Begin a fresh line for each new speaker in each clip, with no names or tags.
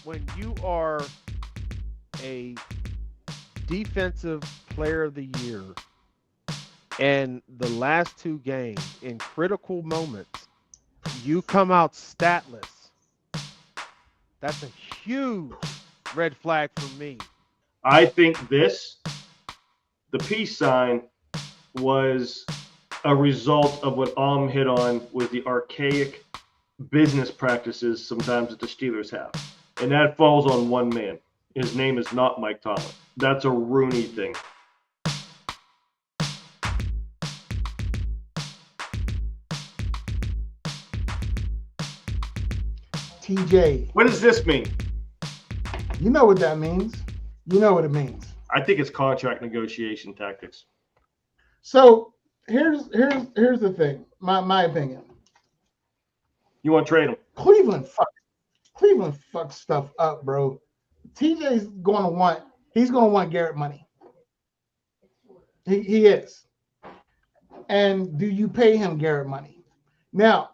when you are a defensive player of the year and the last two games in critical moments, you come out statless. That's a huge red flag for me.
I think the peace sign, was a result of what hit on was the archaic business practices sometimes that the Steelers have. And that falls on one man. His name is not Mike Tomlin. That's a Rooney thing.
TJ,
What does this mean?
you know what that means. You know what it means.
I think it's contract negotiation tactics.
So here's the thing. My opinion.
You want to trade him?
Cleveland fucks stuff up, bro. TJ's gonna want Garrett money. He is. And do you pay him Garrett money? Now,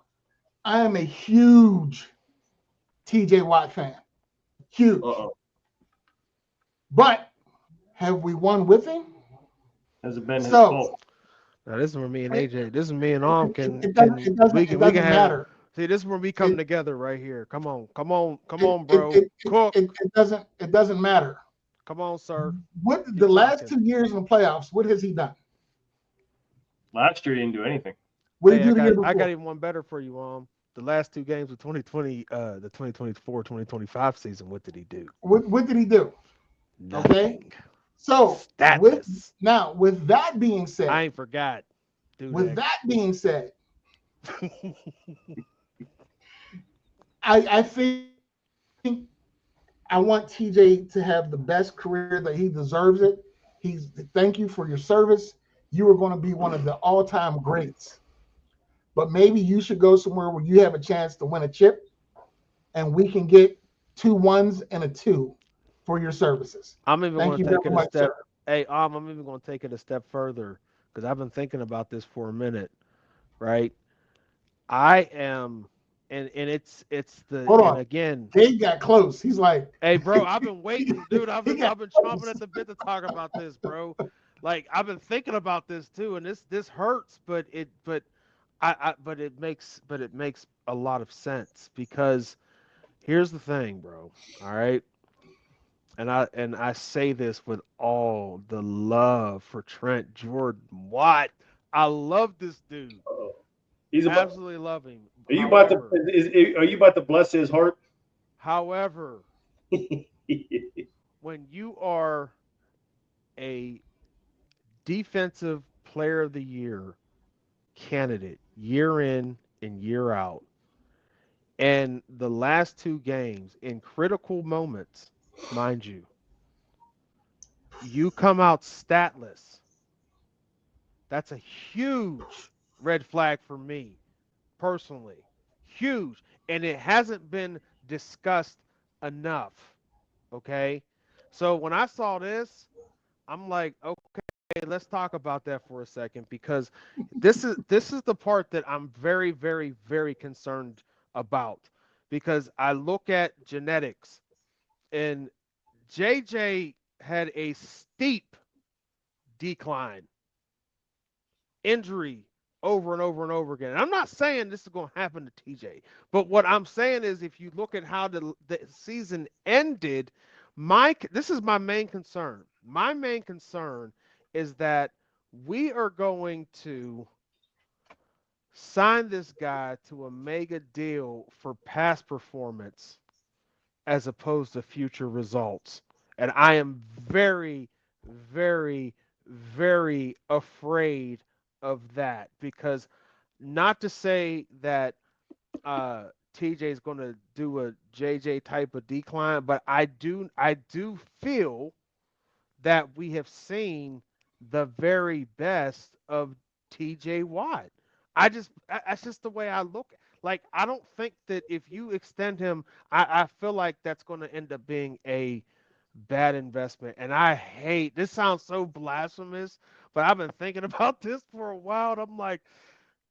I am a huge TJ Watt fan. Huge.
Uh-oh.
But have we won with him?
Has it been his
So
fault?
Now this is where me and
it,
AJ, this is me and Om
it doesn't it doesn't it
we can
doesn't
have.
matter.
See, this is where we come
It
together right here. Come on,
it
bro.
it, it,
Cook.
it doesn't matter.
Come on, sir.
What the
Keep
last
talking.
2 years in the playoffs, what has he done?
Last year he didn't do anything.
What did
Hey,
he do the year
I got
before?
even one better for you, The last two games of 2020, the 2024-2025 season, what did he do?
What did he do? Okay.
Nothing.
So
Statless.
with that being said,
I ain't forgot.
with
Dude.
that being said, I think I want TJ to have the best career that he deserves it. Thank you for your service. You are going to be one of the all-time greats. But maybe you should go somewhere where you have a chance to win a chip and we can get 2 1s and a 2 for your services.
I'm even
Thank
going
you
to
very
take it a
much,
step.
sir.
Hey, I'm even going to take it a step further because I've been thinking about this for a minute, right? I am, and it's the
Hold
and
on.
again,
Gabe got close. He's like,
hey, bro, I've been waiting, dude.
he got
I've been chomping
close.
at the bit to talk about this, bro. Like I've been thinking about this too, and this hurts, but it makes a lot of sense because here's the thing, bro. All right, and I say this with all the love for Trent Jordan Watt. I love this dude.
Uh-oh. He's about.
Absolutely love him.
Are you about to? Are you about to bless his heart?
However, when you are a defensive player of the year candidate year in and year out, and the last two games in critical moments, mind you, you come out statless. That's a huge red flag for me personally. Huge. And it hasn't been discussed enough. Okay. So when I saw this, I'm like, okay, let's talk about that for a second because this is the part that I'm very, very, very concerned about because I look at genetics and JJ had a steep decline, injury over and over and over again. And I'm not saying this is going to happen to TJ, but what I'm saying is if you look at how the season ended, this is my main concern. My main concern is that we are going to sign this guy to a mega deal for past performance as opposed to future results. And I am very, very, very afraid of that because not to say that TJ is going to do a JJ type of decline, but I do feel that we have seen the very best of TJ Watt. That's just the way I look. Like I don't think that if you extend him, I feel like that's going to end up being a bad investment. And I hate this sounds so blasphemous, but I've been thinking about this for a while. And I'm like,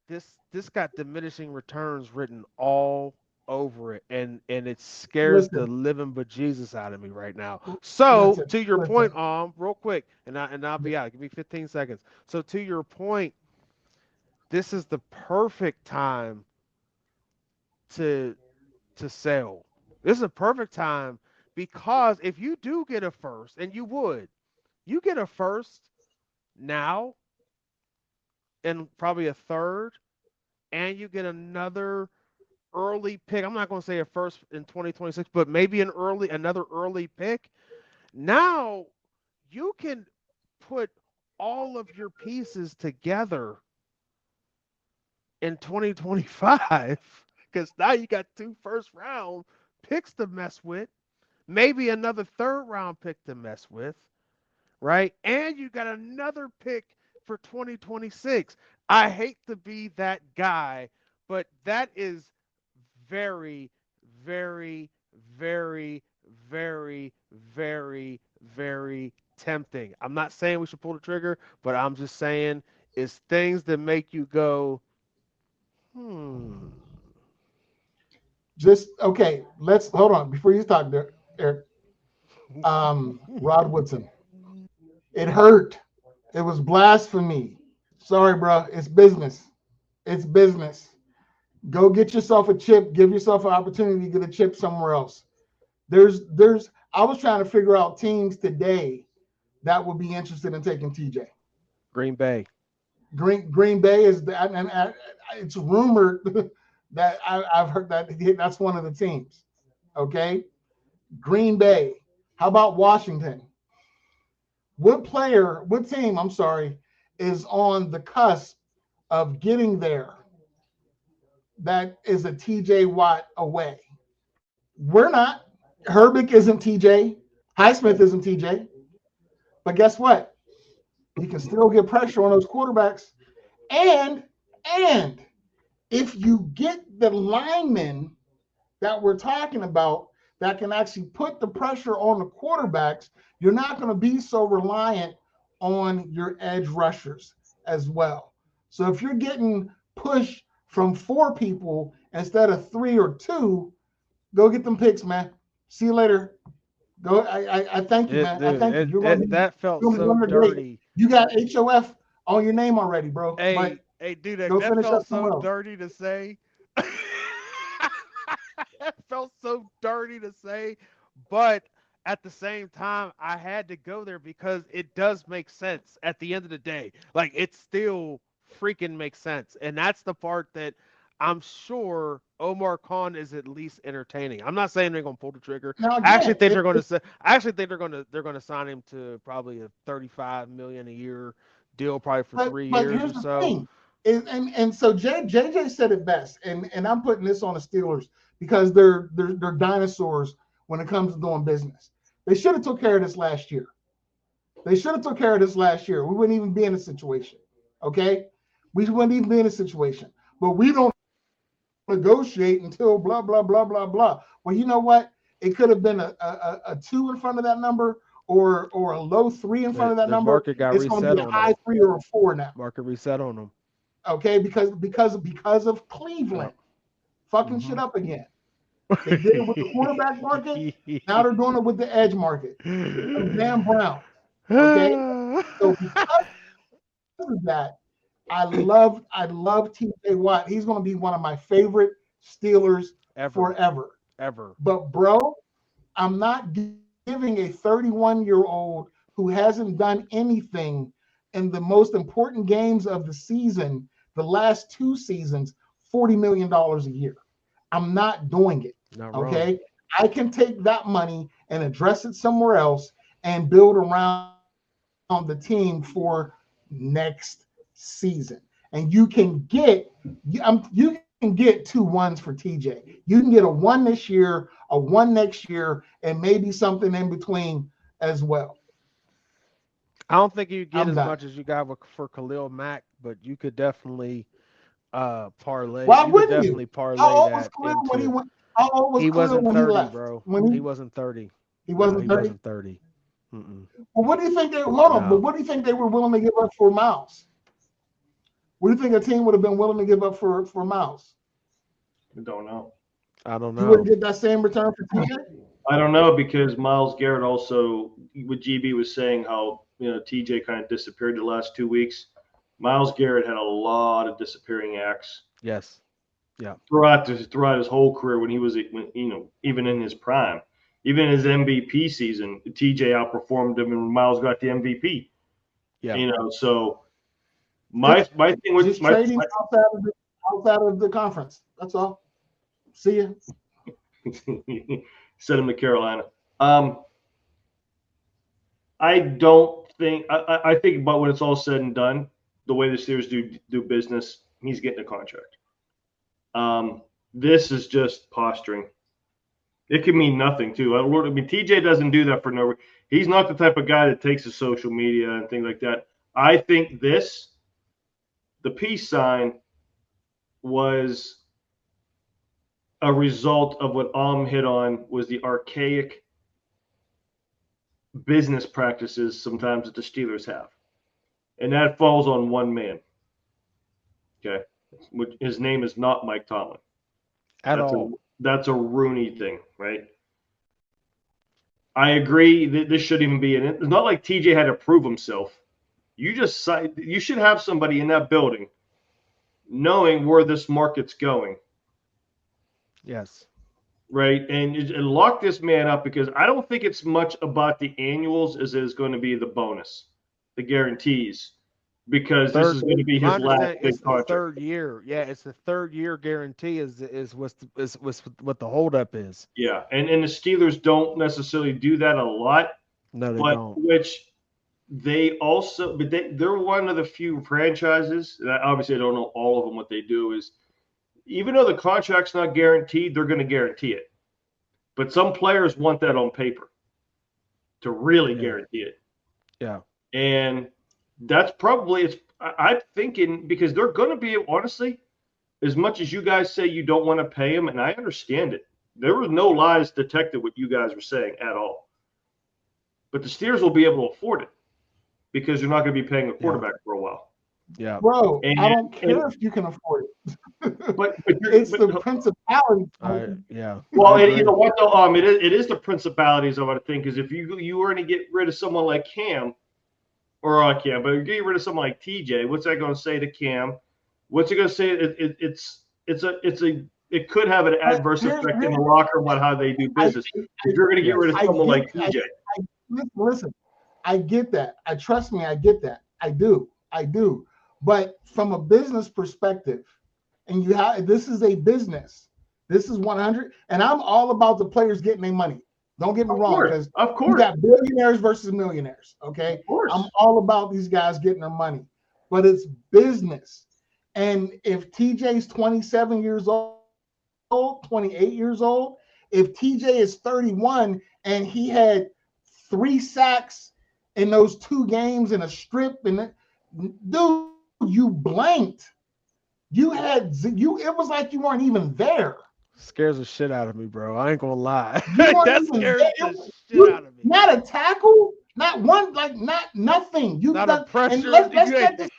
this got diminishing returns written all over it, and it scares the
Listen,
living bejesus out of me right now. So
listen,
to your point,
listen.
real quick, and I'll be out. Give me 15 seconds. So to your point, this is the perfect time to sell. This is a perfect time because if you do get a first, and you get a first now and probably a third, and you get another early pick. I'm not going to say a first in 2026, but maybe another early pick. Now you can put all of your pieces together in 2025 because now you got two first round picks to mess with, maybe another third round pick to mess with, right? And you got another pick for 2026. I hate to be that guy, but that is very, very, very, very, very, very tempting. I'm not saying we should pull the trigger, but I'm just saying it's things that make you go, hmm.
Just okay. Let's hold on before you talk there, Eric. Rod Woodson. It hurt. It was blasphemy. Sorry, bro. It's business. It's business. Go get yourself a chip. Give yourself an opportunity to get a chip somewhere else. There's. I was trying to figure out teams today that would be interested in taking TJ.
Green Bay.
Green Bay is the, and it's rumored that I've heard that that's one of the teams. Okay, Green Bay. How about Washington? What team? I'm sorry, is on the cusp of getting there? That is a TJ Watt away. We're not. Herbig isn't TJ. Highsmith isn't TJ. But guess what? You can still get pressure on those quarterbacks. And and if you get the linemen that we're talking about that can actually put the pressure on the quarterbacks, you're not going to be so reliant on your edge rushers as well. So if you're getting pushed from four people instead of three or two, go get them picks, man. See you later. Go. I thank you,
It,
man. I
dude,
thank you.
it, it that felt
You're
so
gonna be great.
dirty.
You got HOF on your name already, bro. But
Hey, dude,
go
that
finish up
felt so
somewhere else.
dirty to say. That felt so dirty to say, but at the same time, I had to go there because it does make sense at the end of the day. Like, it still freaking makes sense. And that's the part that I'm sure Omar Khan is at least entertaining. I'm not saying they're going to pull the trigger.
Now
I actually
again,
think they're going to say, I actually think they're going to sign him to probably a 35 million a year deal, probably for
but
3 years
here's
or
the
so.
thing, and so JJ said it best, and I'm putting this on the Steelers because they're dinosaurs when it comes to doing business. They should have took care of this last year. They should have took care of this last year. We wouldn't even be in a situation. Okay, we wouldn't even be in a situation. But we don't negotiate until blah blah blah blah blah. Well, you know what? It could have been a two in front of that number, or a low three in front of that
The
number.
market got
It's going to
reset
be a
on
high
them.
three or a four now.
Market reset on them.
Okay, because of Cleveland
Yep.
fucking shit
Mm-hmm.
up again. They did it with the quarterback market. Now they're doing it with the edge market. Them damn Browns. Okay, so because of that, I love TJ Watt. He's going to be one of my favorite Steelers
Ever,
forever.
ever.
But bro, I'm not giving a 31-year-old who hasn't done anything in the most important games of the season, the last two seasons, $40 million a year. I'm not doing it.
Not wrong.
Okay. I can take that money and address it somewhere else and build around the team for next season. And you can get 2 1s for TJ. You can get a one this year, a one next year, and maybe something in between as well.
I don't think you get
I'm
as
done.
much as you got for Khalil Mack, but you could definitely parlay.
Why
You could
wouldn't you?
definitely
How
parlay
old was
that
Khalil when he
into.
went? How old was
He
Khalil
wasn't
when he
30,
left?
bro.
When
He wasn't 30.
he
No,
wasn't
he
30.
wasn't 30. Mm-mm.
Well, what do you think they hold on? But
No.
what do you think they were willing to give up for Miles? What do you think a team would have been willing to give up for Miles?
I don't know.
I don't
You wouldn't
know.
get that same return for TJ?
I don't know because Miles Garrett also, what GB was saying, how TJ kind of disappeared the last 2 weeks. Miles Garrett had a lot of disappearing acts
Yes. Yeah.
throughout his whole career when he was even in his prime, even in his MVP season, TJ outperformed him and Miles got the MVP.
Yeah.
So my thing with
Just trading outside of the conference. That's all. See ya.
send him to Carolina. Um, I don't think I think about when it's all said and done, the way the Steelers do business, he's getting a contract. This is just posturing. It can mean nothing too. I mean, TJ doesn't do that for no reason. He's not the type of guy that takes to social media and things like that. I think the peace sign, was a result of what hit on was the archaic business practices sometimes that the Steelers have. And that falls on one man. Okay. His name is not Mike Tomlin.
At all.
That's a Rooney thing, right? I agree that this shouldn't even be in it. It's not like TJ had to prove himself. You should have somebody in that building knowing where this market's going,
Yes.
right? And lock this man up because I don't think it's much about the annuals as it is going to be the bonus, the guarantees, because this is going to be
My
his last
understanding,
big
it's the
contract.
third year. Yeah, it's the third year guarantee is what the holdup is.
Yeah, and the Steelers don't necessarily do that a lot,
No, they
but
don't.
they're one of the few franchises. And obviously, I don't know all of them. What they do is, even though the contract's not guaranteed, they're going to guarantee it. But some players want that on paper to really guarantee it.
Yeah.
And that's probably I'm thinking because they're going to be, honestly, as much as you guys say you don't want to pay them, and I understand it. There was no lies detected what you guys were saying at all. But the Steelers will be able to afford it because you're not going to be paying a quarterback for a while.
Yeah.
Bro, I don't care if you can afford it.
But
it's the principality.
Yeah.
Well, you know what though? It is the principalities of it, I think, because if you were to get rid of someone like Cam, or not Cam, but get rid of someone like TJ, what's that going to say to Cam? What's it going to say? It could have an adverse effect in the locker room about how they do business. If you're going to get rid of someone like TJ.
Listen, I get that. Trust me, I get that. I do. But from a business perspective, and this is a business. This is 100, and I'm all about the players getting their money. Don't get me wrong, because you got billionaires versus millionaires. Okay, I'm all about these guys getting their money, but it's business. And if TJ's 27 years old, 28 years old, if TJ is 31 and he had 3 sacks in those 2 games and a strip, and dude, you blanked. It was like you weren't even there.
Scares the shit out of me, bro. I ain't gonna lie.
That
scares the shit out of me.
Not a tackle, not one, not nothing.
Not a pressure.
And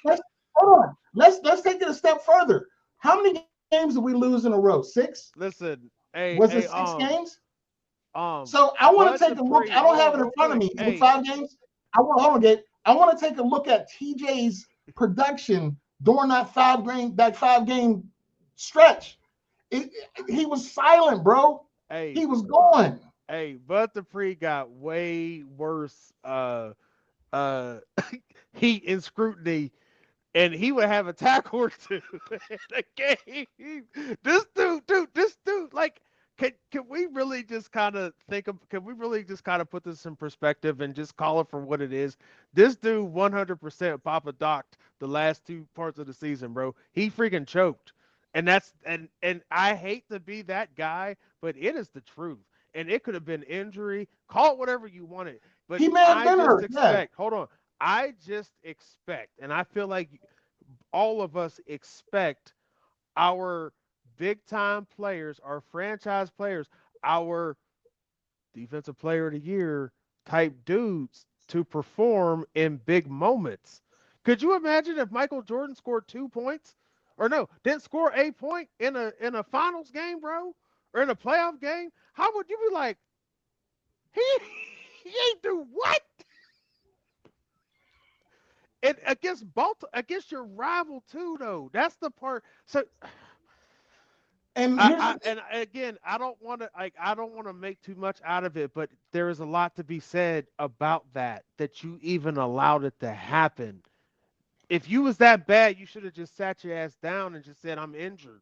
hold on. Let's take it a step further. How many games did we lose in a row? 6?
Listen,
was it 6 games?
So
I want to take a look. I don't have it in front of me. 5 games. I want to take a look at TJ's production during that 5-game stretch. He was silent, bro. He was gone.
But the pre got way worse heat and scrutiny, and he would have a tackle or two in a game. This dude, like, can we really just kind of put this in perspective and just call it for what it is? This dude 100% Papa Doc'd the last 2 parts of the season, bro. He freaking choked. And I hate to be that guy, but it is the truth. And it could have been injury. Call it whatever you wanted. But
he may have been hurt.
Hold on. I just expect, and I feel like all of us expect our big-time players, our franchise players, our defensive player of the year type dudes to perform in big moments. Could you imagine if Michael Jordan scored 2 points? Or no, didn't score a point in a finals game, bro? or in a playoff game, how would you be like, he ain't do what? And against your rival too, though. That's the part. So
And
and again, I don't want to make too much out of it, but there is a lot to be said about that you even allowed it to happen. If you was that bad, you should have just sat your ass down and just said, I'm injured.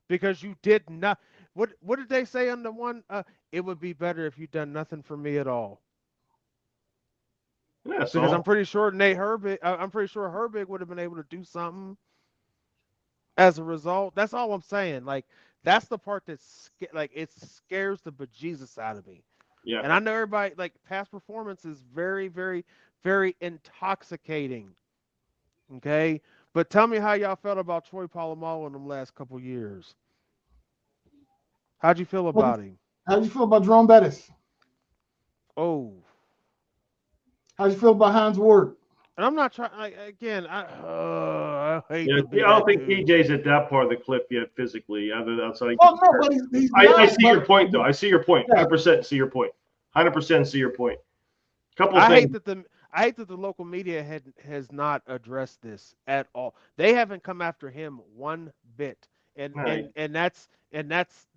Because you did not. What did they say on the one? It would be better if you done nothing for me at all.
Yeah,
Because I'm
so
pretty sure I'm pretty sure Herbig would have been able to do something as a result. That's all I'm saying. Like that's the part like it scares the bejesus out of me.
yeah.
And I know everybody like past performance is very, very, very intoxicating. Okay, but tell me how y'all felt about Troy Polamalu in the last couple years. How'd you feel about him?
how'd you feel about Jerome Bettis?
Oh,
How'd you feel about Hans Ward?
and I'm not trying. Like, again, I hate
Yeah,
to be
I don't
that
think
dude.
TJ's at that part of the cliff yet physically. Outside.
Oh no, but he's
I
not,
see your point though. I see your point.
Yeah.
100% see your point. 100% see your point. Couple
I
things.
hate that the local media has not addressed this at all. They haven't come after him one bit, and
Right.
that's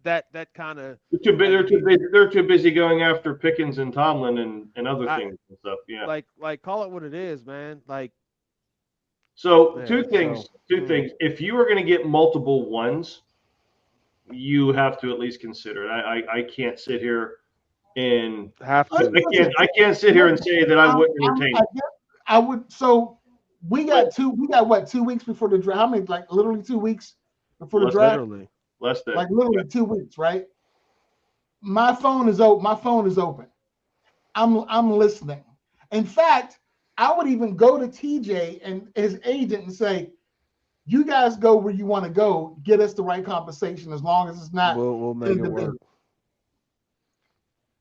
that kind of
They're too busy going after Pickens and Tomlin and other
I
things and stuff. Yeah.
like call it what it is, man. Like
So
yeah,
two things. Two things. If you are going to get multiple ones, you have to at least consider it. I can't sit here and
have to.
I can't sit here and say that I wouldn't entertain it.
I would. So we got what, 2 weeks before the draft? How many? Like literally 2 weeks before the draft.
Literally.
Less than
Like literally 2 weeks, right? My phone is open. My phone is open. I'm listening. In fact, I would even go to TJ and his agent and say, "You guys go where you want to go. Get us the right compensation, as long as it's not."
We'll make it work.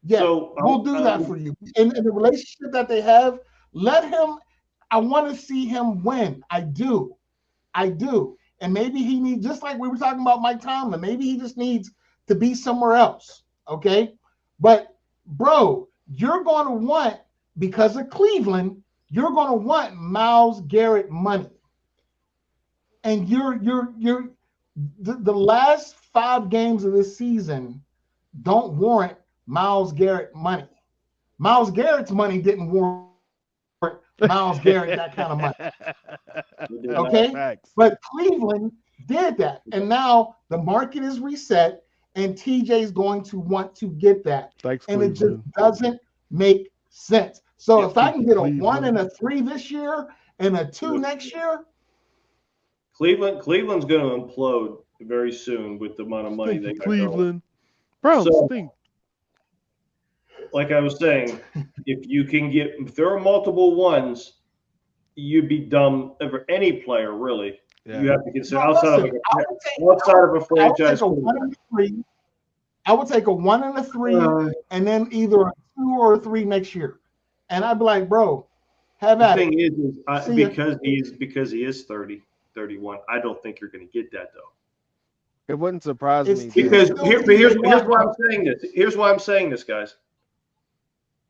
Yeah,
So,
we'll do that for you. In the relationship that they have, let him. I want to see him win. I do. And maybe he needs, just like we were talking about Mike Tomlin, maybe he just needs to be somewhere else. Okay. But bro, you're going to want, because of Cleveland, you're going to want Myles Garrett money. And the last 5 games of this season don't warrant Myles Garrett money. Myles Garrett's money didn't warrant Myles Garrett that kind of money. Okay?
Facts.
But Cleveland did that. And now the market is reset, and TJ's going to want to get that.
Thanks,
and
Cleveland.
it just doesn't make sense. So if I can get a
Cleveland.
1 and a 3 this year and a 2 next year,
Cleveland's going to implode very soon with the amount of money they got
Cleveland. Bro, stink.
Like I was saying, if there are multiple ones, you'd be dumb for any player, really.
Yeah.
You have to consider
No,
outside
listen,
of a franchise.
I would take a 1 and a 3, and then either a 2 or a 3 next year. And I'd be like, bro, have at it.
The thing is, because he is 30, 31, I don't think you're going to get that, though.
It wouldn't surprise me.
Because here's why I'm saying this. Here's why I'm saying this, guys.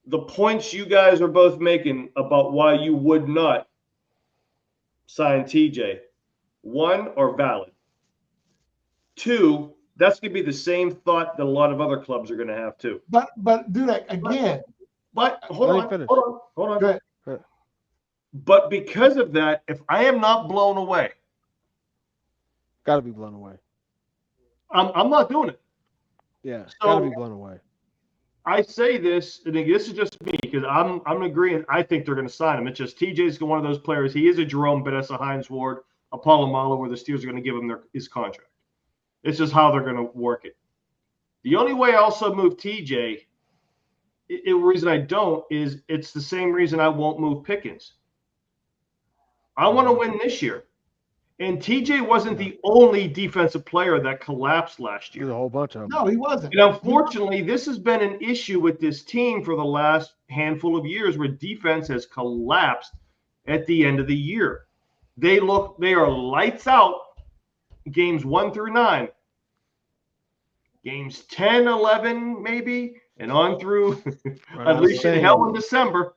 The points you guys are both making about why you would not sign TJ, 1, are valid. 2, that's going to be the same thought that a lot of other clubs are going to have too.
But do that again.
But hold on.
Go ahead.
But because of that, if I am not blown away,
gotta be blown away.
I'm not doing it.
Yeah, gotta be blown away.
I say this, and this is just me, because I'm agreeing. I think they're going to sign him. It's just TJ's one of those players. He is a Jerome Bettis, a Hines Ward, a Polamalu, where the Steelers are going to give him his contract. It's just how they're going to work it. The only way I also move TJ, the reason I don't, is it's the same reason I won't move Pickens. I want to win this year. And TJ wasn't the only defensive player that collapsed last year.
There's a whole bunch of them.
No, he wasn't.
And unfortunately, this has been an issue with this team for the last handful of years, where defense has collapsed at the end of the year. They are lights out games 1 through 9. games 10, 11, maybe, and on through
Right,
Unleashing Hell in December,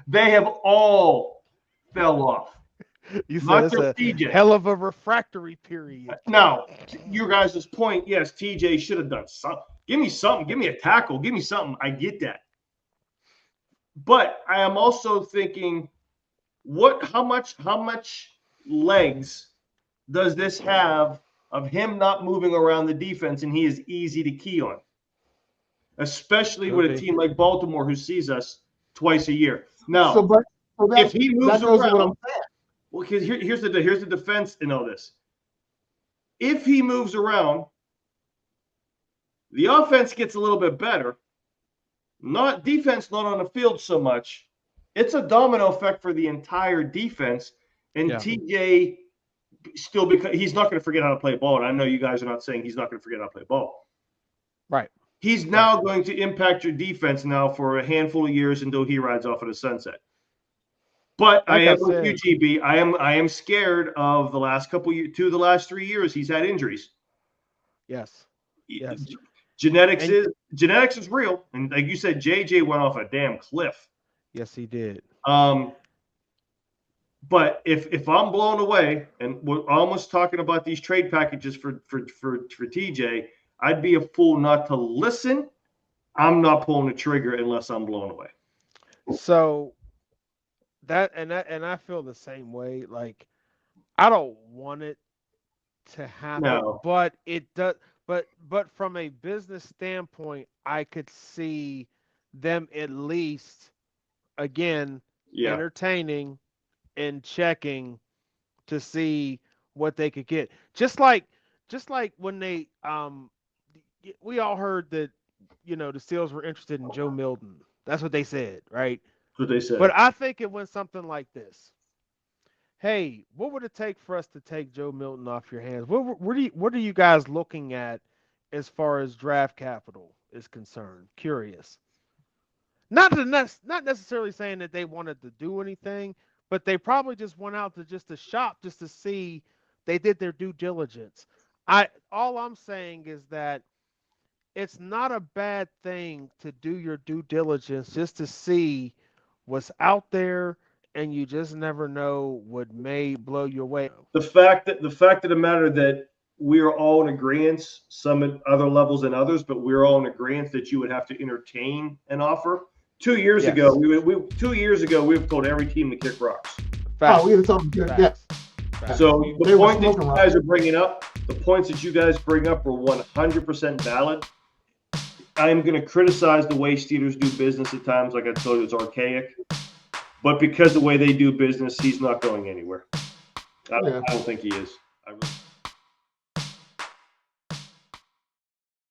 they have all fell off.
You said
Not
it's
just
a
TJ.
hell of a refractory period.
Now, your guys' point, yes, TJ should have done something. Give me something. Give me a tackle. Give me something. I get that. But I am also thinking, how much legs does this have of him not moving around the defense, and he is easy to key on, especially with a team like Baltimore who sees us twice a year. Now, if he moves around, well, here's the defense in all this. If he moves around, the offense gets a little bit better. Not defense, not on the field so much. It's a domino effect for the entire defense, and TJ still, because he's not going to forget how to play ball. And I know you guys are not saying he's not going to forget how to play ball.
Right.
He's now going to impact your defense now for a handful of years until he rides off of the sunset. But I am with you, GB. I am scared of the last couple of years. 2 of the last 3 years, he's had injuries.
Yes. Yes.
Genetics is real, and like you said, JJ went off a damn cliff.
Yes, he did.
But if I'm blown away, and we're almost talking about these trade packages for TJ, I'd be a fool not to listen. I'm not pulling the trigger unless I'm blown away.
So and I feel the same way. Like, I don't want it to happen, but it does. But from a business standpoint, I could see them at least entertaining and checking to see what they could get. Just like when they we all heard that, the Steelers were interested in Joe Milton. That's what they said, right?
That's what they said.
But I think it went something like this. Hey, what would it take for us to take Joe Milton off your hands? What are you guys looking at as far as draft capital is concerned? Curious. Not necessarily saying that they wanted to do anything, but they probably just went out to shop just to see they did their due diligence. All I'm saying is that it's not a bad thing to do your due diligence just to see what's out there, and you just never know what may blow your way.
The fact of the matter that we are all in agreement, some at other levels than others, but we're all in agreement that you would have to entertain an offer. 2 years ago, we've told every team to kick rocks.
We had told them, yes.
So the point that you guys are bringing up, the points that you guys bring up are 100% valid. I'm going to criticize the way Steelers do business at times. Like I told you, it's archaic. But because the way they do business, he's not going anywhere. I don't think he is.